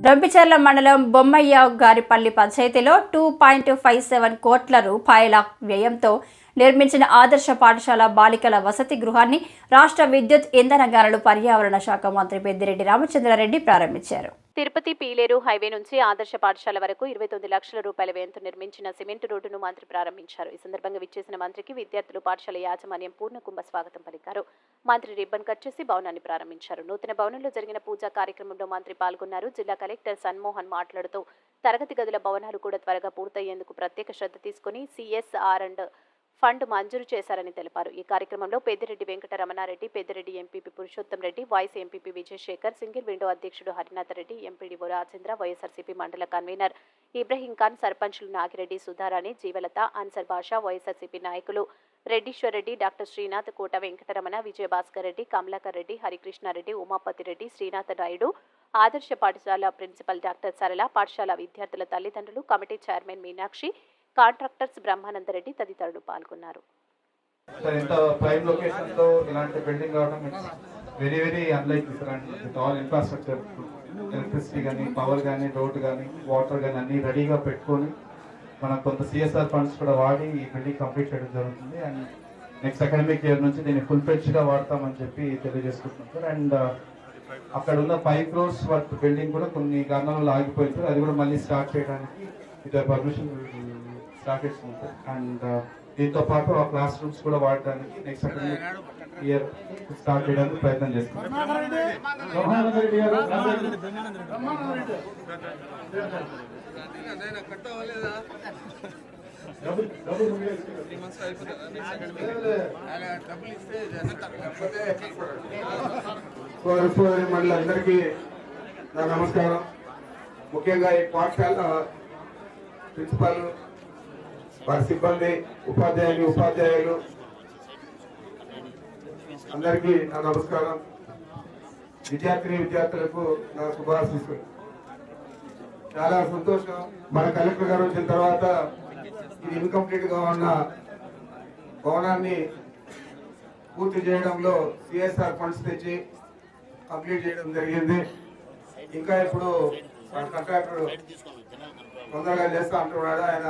రొంపిచెర్ల మండలం బొమ్మయ్య గారిపల్లి పంచాయతీలో 2.57 కోట్ల రూపాయల వ్యయంతో నిర్మించిన ఆదర్శ పాఠశాల బాలికల వసతి గృహాన్ని రాష్ట్ర విద్యుత్ ఇంధన గనులు పర్యావరణ శాఖ మంత్రి పెద్దిరెడ్డి రామచంద్రారెడ్డి ప్రారంభించారు. తిరుపతి పీలేరు హైవే నుంచి ఆదర్శ పాఠశాల వరకు 29 లక్షల రూపాయల వ్యయంతో నిర్మించిన సిమెంట్ రోడ్డును మంత్రి ప్రారంభించారు. ఈ సందర్భంగా విచ్చేసిన మంత్రికి విద్యార్థులు, పాఠశాల యాజమాన్యం పూర్ణకుంభ స్వాగతం పలికారు. మంత్రి రిబ్బన్ కట్ చేసి భవనాన్ని ప్రారంభించారు. నూతన భవనంలో జరిగిన పూజా కార్యక్రమంలో మంత్రి పాల్గొన్నారు. జిల్లా కలెక్టర్ సన్మోహన్ మాట్లాడుతూ తరగతి గదుల భవనాలు కూడా త్వరగా పూర్తయ్యేందుకు ప్రత్యేక శ్రద్ధ తీసుకుని CSR అండ్ ఫండ్ మంజూరు చేశారని తెలిపారు. ఈ కార్యక్రమంలో Peddireddy Venkataramanareddy, Peddireddy MPP Purushottam Reddy, vice MPP Vijayasekhar, single window అధ్యక్షుడు హరినాథ్ రెడ్డి, ఎంపీడీఓ రాజేంద్ర, వైఎస్ఆర్సీపీ మండల కన్వీనర్ ఇబ్రహీం ఖాన్, సర్పంచ్లు నాగిరెడ్డి, సుధారాణి, జీవలత, అన్సర్ బాషా, వైఎస్ఆర్సీపీ నాయకులు రెడ్డీశ్వర్ రెడ్డి, డాక్టర్ శ్రీనాథ్, కోట వెంకటరమణ, విజయభాస్కర్ రెడ్డి, కమలాకర్ రెడ్డి, హరికృష్ణారెడ్డి, ఉమాపతి రెడ్డి, శ్రీనాథ్ నాయుడు, ఆదర్శ పాఠశాల ప్రిన్సిపల్ డాక్టర్ సరళ, పాఠశాల విద్యార్థుల తల్లిదండ్రులు, committee chairman Meenakshi, contractors Brahmanandareddy తదితరులు పాల్గొన్నారు. ఎలక్ట్రిసిటీ కానీ, పవర్ కానీ, రోడ్ కానీ, వాటర్ కానీ అన్ని రెడీగా పెట్టుకొని మనం కొంత CSR ఫండ్స్ కూడా వాడి ఈ బిల్డింగ్ కంప్లీట్ చేయడం జరుగుతుంది. అండ్ నెక్స్ట్ అకాడమిక్ ఇయర్ నుంచి దీన్ని ఫుల్ ఫ్లెడ్జ్గా వాడతామని చెప్పి తెలియజేసుకుంటున్నాం సార్. అండ్ అక్కడ ఉన్న 5 crores వర్త్ బిల్డింగ్ కూడా కొన్ని కారణాలు ఆగిపోయింది సార్. అది కూడా మళ్ళీ స్టార్ట్ చేయడానికి ఇది పర్మిషన్ స్టార్ట్ చేస్తుంది సార్. అండ్ దీంతో పాటు ఆ క్లాస్ రూమ్స్ కూడా వాడడానికి నెక్స్ట్ అకాడమిక్ ఇయర్ స్టార్ట్ చేయడానికి ప్రయత్నం చేస్తున్నాం. మండలందరికీ నా నమస్కారం. ముఖ్యంగా ఈ పాఠశాల ప్రిన్సిపల్, వారి సిబ్బంది, ఉపాధ్యాయులు అందరికీ నా నమస్కారం. విద్యార్థులకు నా శుభాశీస్సులు. చాలా సంతోషం. మన కలెక్టర్ గారు వచ్చిన తర్వాత ఇది ఇన్కంప్లీట్ గా ఉన్న భవనాన్ని పూర్తి చేయడంలో CSR ఫండ్స్ తెచ్చి కంప్లీట్ చేయడం జరిగింది. ఇంకా ఇప్పుడు కాంట్రాక్టర్ తొందరగా చేస్తా అంటున్నాడు. ఆయన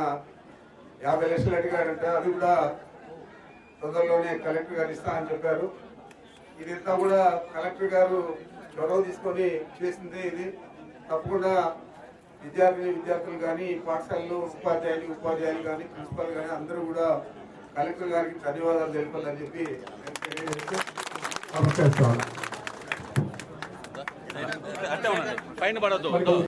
50 లక్షలు అడిగాడంటే అది కూడా తొందరలోనే కలెక్టర్ గారు ఇస్తా అని చెప్పారు. ఇదంతా కూడా కలెక్టర్ గారు చొరవ తీసుకొని చేసిందే. ఇది తప్పకుండా విద్యార్థులు కానీ, పాఠశాలలో ఉపాధ్యాయులు కానీ, ప్రిన్సిపల్ కానీ అందరూ కూడా కలెక్టర్ గారికి ధన్యవాదాలు తెలిపాలని చెప్పి నమస్కరిస్తాను.